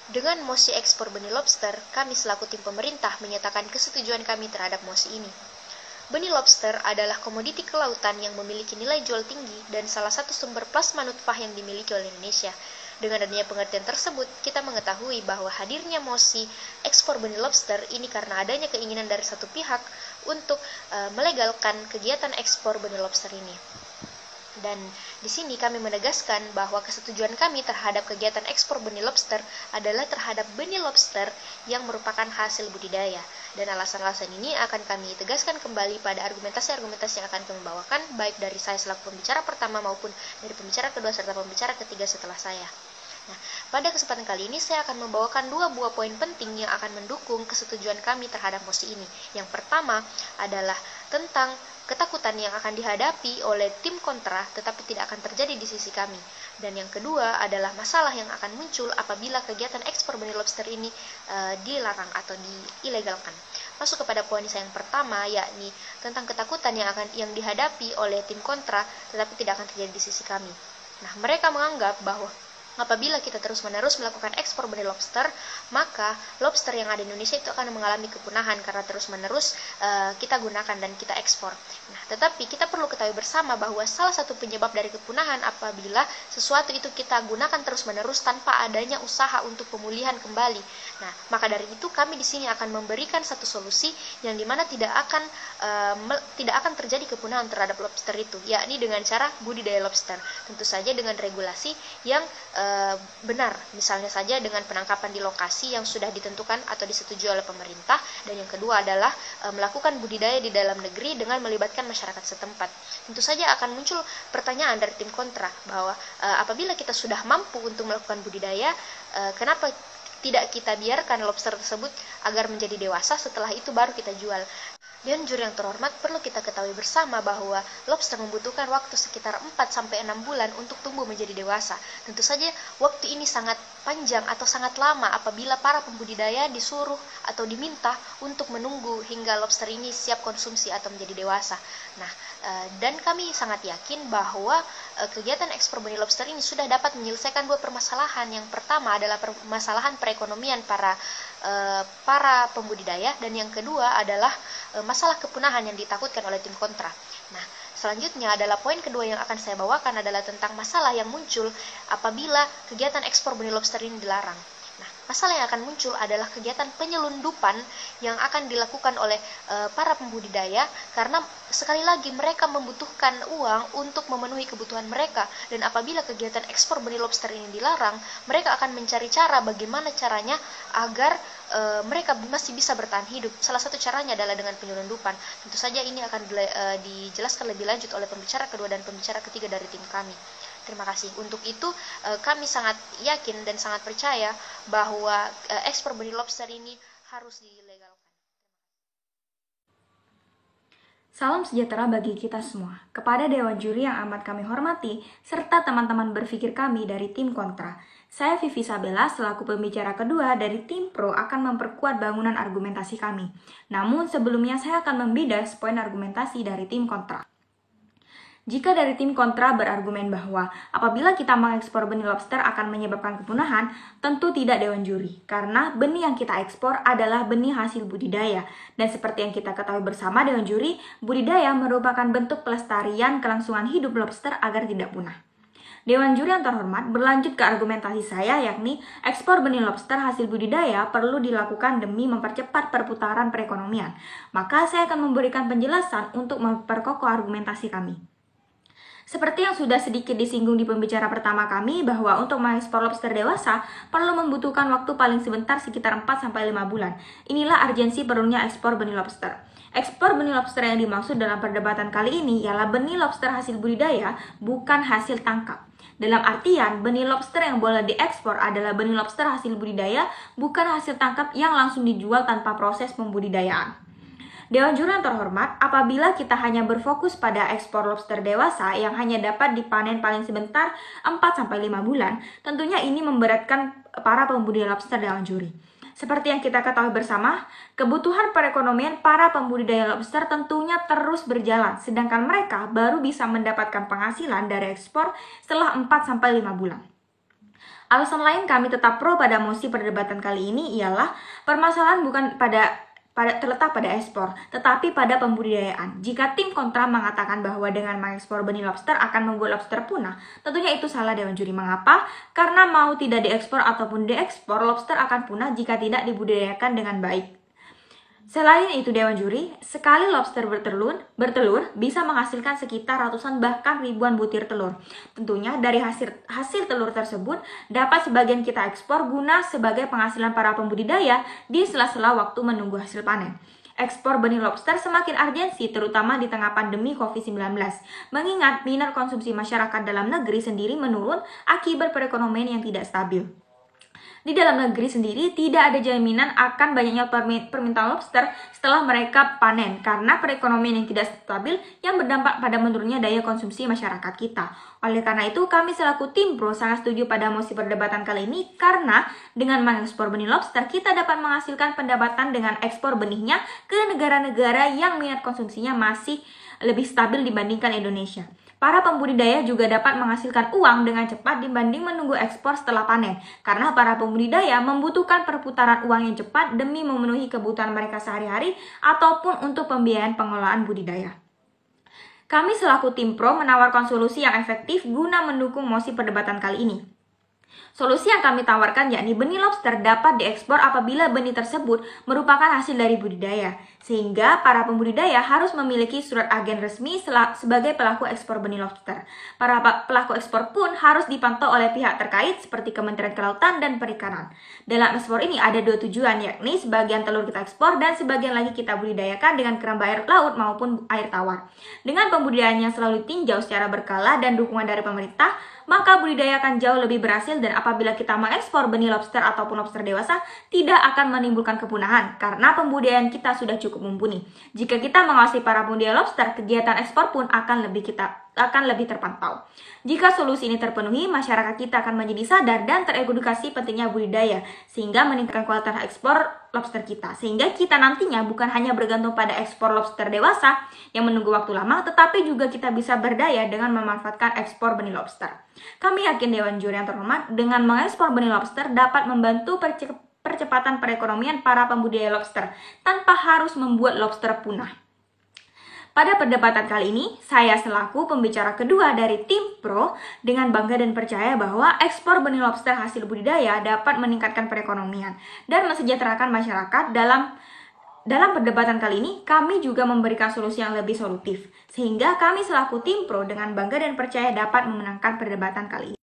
Dengan mosi ekspor benih lobster, kami selaku tim pemerintah menyatakan kesetujuan kami terhadap mosi ini. Benih lobster adalah komoditi kelautan yang memiliki nilai jual tinggi dan salah satu sumber plasma nutfah yang dimiliki oleh Indonesia. Dengan adanya pengertian tersebut, kita mengetahui bahwa hadirnya mosi ekspor benih lobster ini karena adanya keinginan dari satu pihak untuk melegalkan kegiatan ekspor benih lobster ini. Dan di sini kami menegaskan bahwa kesetujuan kami terhadap kegiatan ekspor benih lobster adalah terhadap benih lobster yang merupakan hasil budidaya. Dan alasan-alasan ini akan kami tegaskan kembali pada argumentasi-argumentasi yang akan kami bawakan, baik dari saya selaku pembicara pertama maupun dari pembicara kedua serta pembicara ketiga setelah saya. Nah, pada kesempatan kali ini saya akan membawakan dua buah poin penting yang akan mendukung kesetujuan kami terhadap mosi ini. Yang pertama adalah tentang ketakutan yang akan dihadapi oleh tim kontra tetapi tidak akan terjadi di sisi kami. Dan yang kedua adalah masalah yang akan muncul apabila kegiatan ekspor benih lobster ini dilarang atau diilegalkan. Masuk kepada poin saya yang pertama, yakni tentang ketakutan yang dihadapi oleh tim kontra tetapi tidak akan terjadi di sisi kami. Nah, mereka menganggap bahwa apabila kita terus-menerus melakukan ekspor benih lobster, maka lobster yang ada di Indonesia itu akan mengalami kepunahan karena terus-menerus kita gunakan dan kita ekspor. Nah, tetapi kita perlu ketahui bersama bahwa salah satu penyebab dari kepunahan apabila sesuatu itu kita gunakan terus-menerus tanpa adanya usaha untuk pemulihan kembali. Nah, maka dari itu kami di sini akan memberikan satu solusi yang dimana tidak akan terjadi kepunahan terhadap lobster itu, yakni dengan cara budidaya lobster. Tentu saja dengan regulasi yang benar, misalnya saja dengan penangkapan di lokasi yang sudah ditentukan atau disetujui oleh pemerintah, dan yang kedua adalah melakukan budidaya di dalam negeri dengan melibatkan masyarakat setempat. Tentu saja akan muncul pertanyaan dari tim kontra bahwa apabila kita sudah mampu untuk melakukan budidaya, kenapa tidak kita biarkan lobster tersebut agar menjadi dewasa, setelah itu baru kita jual. Dan juri yang terhormat, perlu kita ketahui bersama bahwa lobster membutuhkan waktu sekitar 4-6 bulan untuk tumbuh menjadi dewasa. Tentu saja waktu ini sangat panjang atau sangat lama apabila para pembudidaya disuruh atau diminta untuk menunggu hingga lobster ini siap konsumsi atau menjadi dewasa. Nah, dan kami sangat yakin bahwa kegiatan ekspor benih lobster ini sudah dapat menyelesaikan dua permasalahan. Yang pertama adalah permasalahan perekonomian para pembudidaya, dan yang kedua adalah masalah kepunahan yang ditakutkan oleh tim kontra. Nah, selanjutnya adalah poin kedua yang akan saya bawakan adalah tentang masalah yang muncul apabila kegiatan ekspor benih lobster ini dilarang. Nah, masalah yang akan muncul adalah kegiatan penyelundupan yang akan dilakukan oleh para pembudidaya, karena sekali lagi mereka membutuhkan uang untuk memenuhi kebutuhan mereka, dan apabila kegiatan ekspor benih lobster ini dilarang, mereka akan mencari cara bagaimana caranya agar mereka masih bisa bertahan hidup. Salah satu caranya adalah dengan penyelundupan. Tentu saja ini akan dijelaskan lebih lanjut oleh pembicara kedua dan pembicara ketiga dari tim kami. Terima kasih. Untuk itu kami sangat yakin dan sangat percaya bahwa ekspor benih lobster ini harus dilegalkan. Salam sejahtera bagi kita semua. Kepada Dewan Juri yang amat kami hormati, serta teman-teman berpikir kami dari tim kontra. Saya Vivi Sabella selaku pembicara kedua dari tim pro akan memperkuat bangunan argumentasi kami. Namun sebelumnya saya akan membidas poin argumentasi dari tim kontra. Jika dari tim kontra berargumen bahwa apabila kita mengekspor benih lobster akan menyebabkan kepunahan, tentu tidak Dewan Juri, karena benih yang kita ekspor adalah benih hasil budidaya. Dan seperti yang kita ketahui bersama Dewan Juri, budidaya merupakan bentuk pelestarian kelangsungan hidup lobster agar tidak punah. Dewan Juri yang terhormat, berlanjut ke argumentasi saya, yakni ekspor benih lobster hasil budidaya perlu dilakukan demi mempercepat perputaran perekonomian. Maka saya akan memberikan penjelasan untuk memperkokoh argumentasi kami. Seperti yang sudah sedikit disinggung di pembicara pertama kami, bahwa untuk mengekspor lobster dewasa perlu membutuhkan waktu paling sebentar sekitar 4-5 bulan. Inilah urgensi perlunya ekspor benih lobster. Ekspor benih lobster yang dimaksud dalam perdebatan kali ini ialah benih lobster hasil budidaya, bukan hasil tangkap. Dalam artian, benih lobster yang boleh diekspor adalah benih lobster hasil budidaya, bukan hasil tangkap yang langsung dijual tanpa proses pembudidayaan. Dewan Juri yang terhormat, apabila kita hanya berfokus pada ekspor lobster dewasa yang hanya dapat dipanen paling sebentar 4-5 bulan, tentunya ini memberatkan para pembudidaya lobster Dewan Juri. Seperti yang kita ketahui bersama, kebutuhan perekonomian para pembudidaya lobster tentunya terus berjalan, sedangkan mereka baru bisa mendapatkan penghasilan dari ekspor setelah 4-5 bulan. Alasan lain kami tetap pro pada mosi perdebatan kali ini ialah permasalahan bukan terletak pada ekspor, tetapi pada pembudidayaan. Jika tim kontra mengatakan bahwa dengan mengekspor benih lobster akan membuat lobster punah, tentunya itu salah Dewan Juri. Mengapa? Karena mau tidak diekspor ataupun diekspor, lobster akan punah jika tidak dibudidayakan dengan baik. Selain itu Dewan Juri, sekali lobster bertelur bisa menghasilkan sekitar ratusan bahkan ribuan butir telur. Tentunya dari hasil telur tersebut dapat sebagian kita ekspor guna sebagai penghasilan para pembudidaya di sela-sela waktu menunggu hasil panen. Ekspor benih lobster semakin urgensi terutama di tengah pandemi COVID-19, mengingat minat konsumsi masyarakat dalam negeri sendiri menurun akibat perekonomian yang tidak stabil. Di dalam negeri sendiri tidak ada jaminan akan banyaknya permintaan lobster setelah mereka panen karena perekonomian yang tidak stabil yang berdampak pada menurunnya daya konsumsi masyarakat kita. Oleh karena itu, kami selaku tim pro sangat setuju pada mosi perdebatan kali ini karena dengan mengekspor benih lobster kita dapat menghasilkan pendapatan dengan ekspor benihnya ke negara-negara yang minat konsumsinya masih lebih stabil dibandingkan Indonesia. Para pembudidaya juga dapat menghasilkan uang dengan cepat dibanding menunggu ekspor setelah panen, karena para pembudidaya membutuhkan perputaran uang yang cepat demi memenuhi kebutuhan mereka sehari-hari ataupun untuk pembiayaan pengelolaan budidaya. Kami selaku tim pro menawarkan solusi yang efektif guna mendukung mosi perdebatan kali ini. Solusi yang kami tawarkan yakni benih lobster dapat diekspor apabila benih tersebut merupakan hasil dari budidaya, sehingga para pembudidaya harus memiliki surat agen resmi sebagai pelaku ekspor benih lobster. Para pelaku ekspor pun harus dipantau oleh pihak terkait seperti Kementerian Kelautan dan Perikanan. Dalam ekspor ini ada dua tujuan, yakni sebagian telur kita ekspor dan sebagian lagi kita budidayakan dengan keramba air laut maupun air tawar. Dengan pembudidayaan yang selalu ditinjau secara berkala dan dukungan dari pemerintah, maka budidaya akan jauh lebih berhasil dan apabila kita mengekspor benih lobster ataupun lobster dewasa tidak akan menimbulkan kepunahan karena pembudidayaan kita sudah cukup mumpuni. Jika kita mengawasi para pembudidaya lobster, kegiatan ekspor pun akan lebih terpantau. Jika solusi ini terpenuhi, masyarakat kita akan menjadi sadar dan teredukasi pentingnya budidaya sehingga meningkatkan kualitas ekspor lobster kita. Sehingga kita nantinya bukan hanya bergantung pada ekspor lobster dewasa yang menunggu waktu lama, tetapi juga kita bisa berdaya dengan memanfaatkan ekspor benih lobster. Kami yakin Dewan Juri yang terhormat dengan mengekspor benih lobster dapat membantu percepatan perekonomian para pembudidaya lobster tanpa harus membuat lobster punah. Pada perdebatan kali ini, saya selaku pembicara kedua dari tim pro dengan bangga dan percaya bahwa ekspor benih lobster hasil budidaya dapat meningkatkan perekonomian dan mesejahterakan masyarakat. Dalam perdebatan kali ini, kami juga memberikan solusi yang lebih solutif, sehingga kami selaku tim pro dengan bangga dan percaya dapat memenangkan perdebatan kali ini.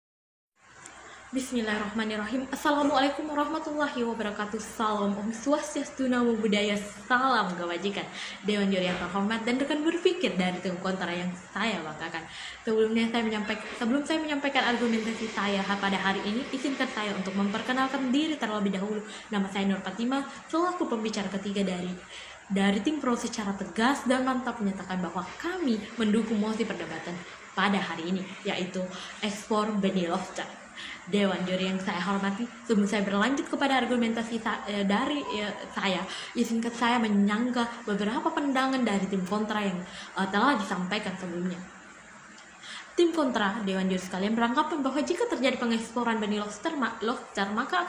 Bismillahirrahmanirrahim. Assalamualaikum warahmatullahi wabarakatuh. Salam Om Swastiastu, Namo Buddhaya, salam kebajikan. Dewan Juri yang terhormat dan rekan berpikir dari tim kontra yang saya banggakan. Sebelum saya menyampaikan argumentasi saya pada hari ini, izinkan saya untuk memperkenalkan diri terlebih dahulu. Nama saya Nur Fatimah, selaku pembicara ketiga dari tim pro secara tegas dan mantap menyatakan bahwa kami mendukung mosi perdebatan pada hari ini, yaitu ekspor benih lobster. Dewan Juri yang saya hormati, sebelum saya berlanjut kepada argumentasi saya, izinkan saya menyanggah beberapa pandangan dari tim kontra yang telah disampaikan sebelumnya. Tim kontra Dewan Juri sekalian beranggapan bahwa jika terjadi pengeksporan benih lobster maka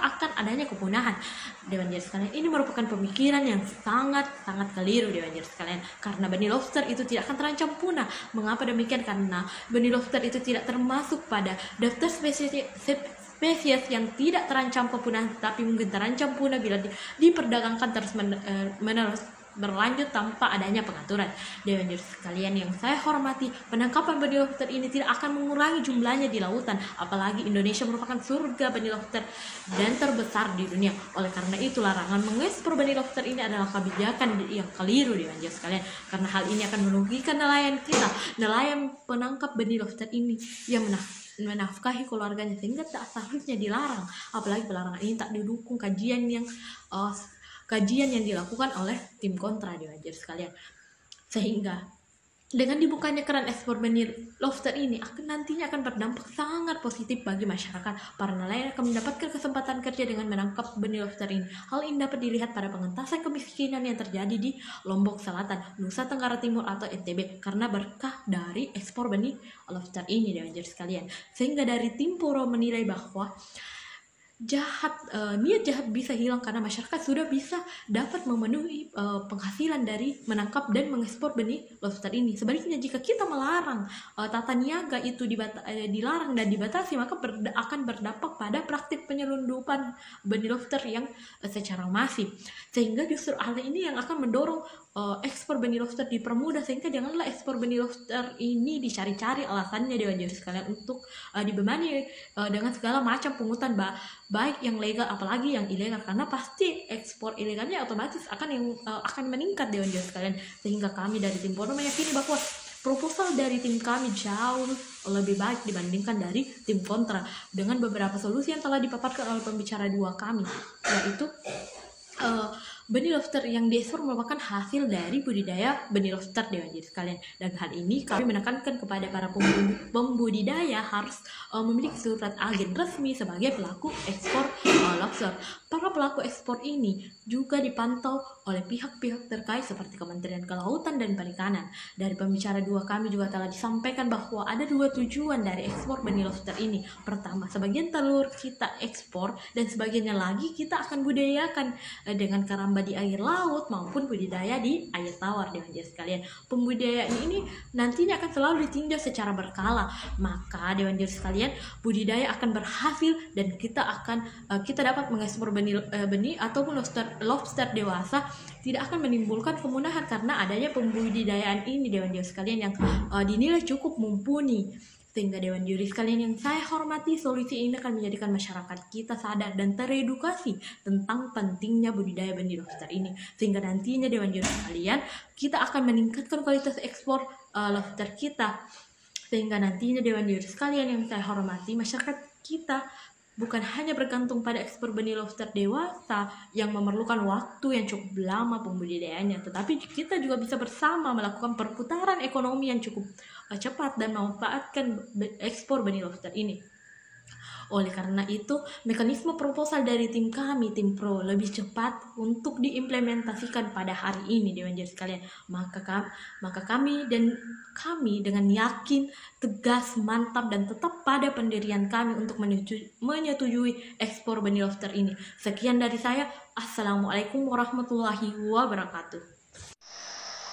akan adanya kepunahan. Dewan Juri sekalian, ini merupakan pemikiran yang sangat keliru Dewan Juri sekalian, karena benih lobster itu tidak akan terancam punah. Mengapa demikian? Karena benih lobster itu tidak termasuk pada daftar spesies yang tidak terancam kepunahan, tapi mungkin terancam punah bila diperdagangkan terus menerus berlanjut tanpa adanya pengaturan. Dewan Juri sekalian yang saya hormati, penangkapan benih lobster ini tidak akan mengurangi jumlahnya di lautan, apalagi Indonesia merupakan surga benih lobster dan terbesar di dunia. Oleh karena itu, larangan mengekspor benih lobster ini adalah kebijakan yang keliru Dewan Juri sekalian, karena hal ini akan merugikan nelayan kita, nelayan penangkap benih lobster ini yang menafkahi keluarganya, sehingga tak seharusnya dilarang. Apalagi pelarangan ini tak didukung kajian yang dilakukan oleh tim kontra Dewan Juri sekalian, sehingga Dengan dibukanya keran ekspor benih lobster ini nantinya akan berdampak sangat positif bagi masyarakat. Para nelayan akan mendapatkan kesempatan kerja dengan menangkap benih lobster ini. Hal ini dapat dilihat pada pengentasan kemiskinan yang terjadi di Lombok Selatan, Nusa Tenggara Timur atau NTB karena berkah dari ekspor benih lobster ini, dewan juri sekalian. Sehingga dari tim Puro menilai bahwa niat jahat bisa hilang karena masyarakat sudah bisa dapat memenuhi penghasilan dari menangkap dan mengekspor benih lobster ini. Sebaliknya jika kita melarang tata niaga itu dilarang dan dibatasi, maka akan berdampak pada praktik penyelundupan benih lobster yang secara masif. Sehingga justru hal ini yang akan mendorong ekspor benih lobster dipermudah, sehingga janganlah ekspor benih lobster ini dicari-cari alasannya, dewan juri sekalian, untuk dibebani dengan segala macam pungutan baik yang legal apalagi yang ilegal, karena pasti ekspor ilegalnya otomatis akan meningkat, dewan juri sekalian. Sehingga kami dari tim Puro meyakini bahwa proposal dari tim kami jauh lebih baik dibandingkan dari tim kontra, dengan beberapa solusi yang telah dipaparkan oleh pembicara dua kami, yaitu benih lobster yang diekspor merupakan hasil dari budidaya benih lobster, dewan juri sekalian. Dan hal ini kami menekankan kepada para pembudidaya harus memiliki surat agen resmi sebagai pelaku ekspor lobster. Para pelaku ekspor ini juga dipantau oleh pihak-pihak terkait seperti Kementerian Kelautan dan Perikanan. Dari pembicara dua kami juga telah disampaikan bahwa ada dua tujuan dari ekspor benih lobster ini. Pertama, sebagian telur kita ekspor dan sebagiannya lagi kita akan budidayakan dengan keramba di air laut maupun budidaya di air tawar, dewan juri sekalian. Pembudidayaan ini nantinya akan selalu ditinjau secara berkala, maka dewan juri sekalian, budidaya akan berhasil dan kita dapat mengekspor benih ataupun lobster dewasa tidak akan menimbulkan kemudahan karena adanya pembudidayaan ini, dewan juri sekalian, yang dinilai cukup mumpuni. Sehingga dewan juri sekalian yang saya hormati, solusi ini akan menjadikan masyarakat kita sadar dan teredukasi tentang pentingnya budidaya benih lobster ini. Sehingga nantinya dewan juri sekalian, kita akan meningkatkan kualitas ekspor lobster kita. Sehingga nantinya dewan juri sekalian yang saya hormati, masyarakat kita bukan hanya bergantung pada ekspor benih lobster dewasa yang memerlukan waktu yang cukup lama pembudidayaannya, tetapi kita juga bisa bersama melakukan perputaran ekonomi yang cukup cepat dan memanfaatkan ekspor benih lobster ini. Oleh karena itu, mekanisme proposal dari tim kami, tim Pro, lebih cepat untuk diimplementasikan pada hari ini, dewan juri sekalian. Maka kami dengan yakin, tegas, mantap, dan tetap pada pendirian kami untuk menyetujui ekspor benih lobster ini. Sekian dari saya. Assalamualaikum warahmatullahi wabarakatuh.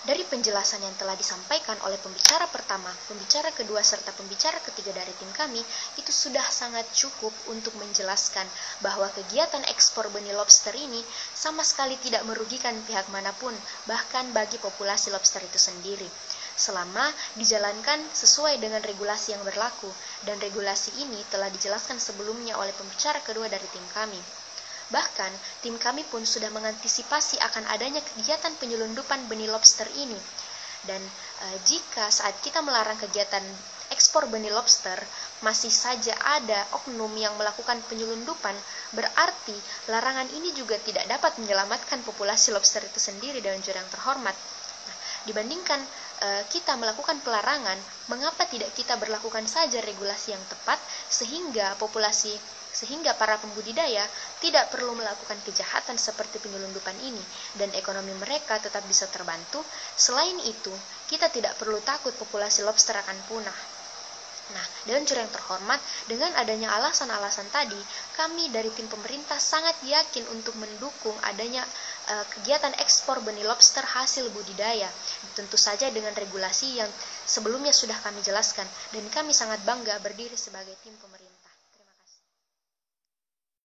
Dari penjelasan yang telah disampaikan oleh pembicara pertama, pembicara kedua, serta pembicara ketiga dari tim kami, itu sudah sangat cukup untuk menjelaskan bahwa kegiatan ekspor benih lobster ini sama sekali tidak merugikan pihak manapun, bahkan bagi populasi lobster itu sendiri, selama dijalankan sesuai dengan regulasi yang berlaku, dan regulasi ini telah dijelaskan sebelumnya oleh pembicara kedua dari tim kami. Bahkan, tim kami pun sudah mengantisipasi akan adanya kegiatan penyelundupan benih lobster ini. Dan jika saat kita melarang kegiatan ekspor benih lobster, masih saja ada oknum yang melakukan penyelundupan, berarti larangan ini juga tidak dapat menyelamatkan populasi lobster itu sendiri, dewan juri yang terhormat. Dibandingkan kita melakukan pelarangan, mengapa tidak kita berlakukan saja regulasi yang tepat sehingga para pembudidaya tidak perlu melakukan kejahatan seperti penyelundupan ini dan ekonomi mereka tetap bisa terbantu. Selain itu, kita tidak perlu takut populasi lobster akan punah. Nah, dewan juri yang terhormat, dengan adanya alasan-alasan tadi, kami dari tim pemerintah sangat yakin untuk mendukung adanya kegiatan ekspor benih lobster hasil budidaya. Tentu saja dengan regulasi yang sebelumnya sudah kami jelaskan, dan kami sangat bangga berdiri sebagai tim pemerintah.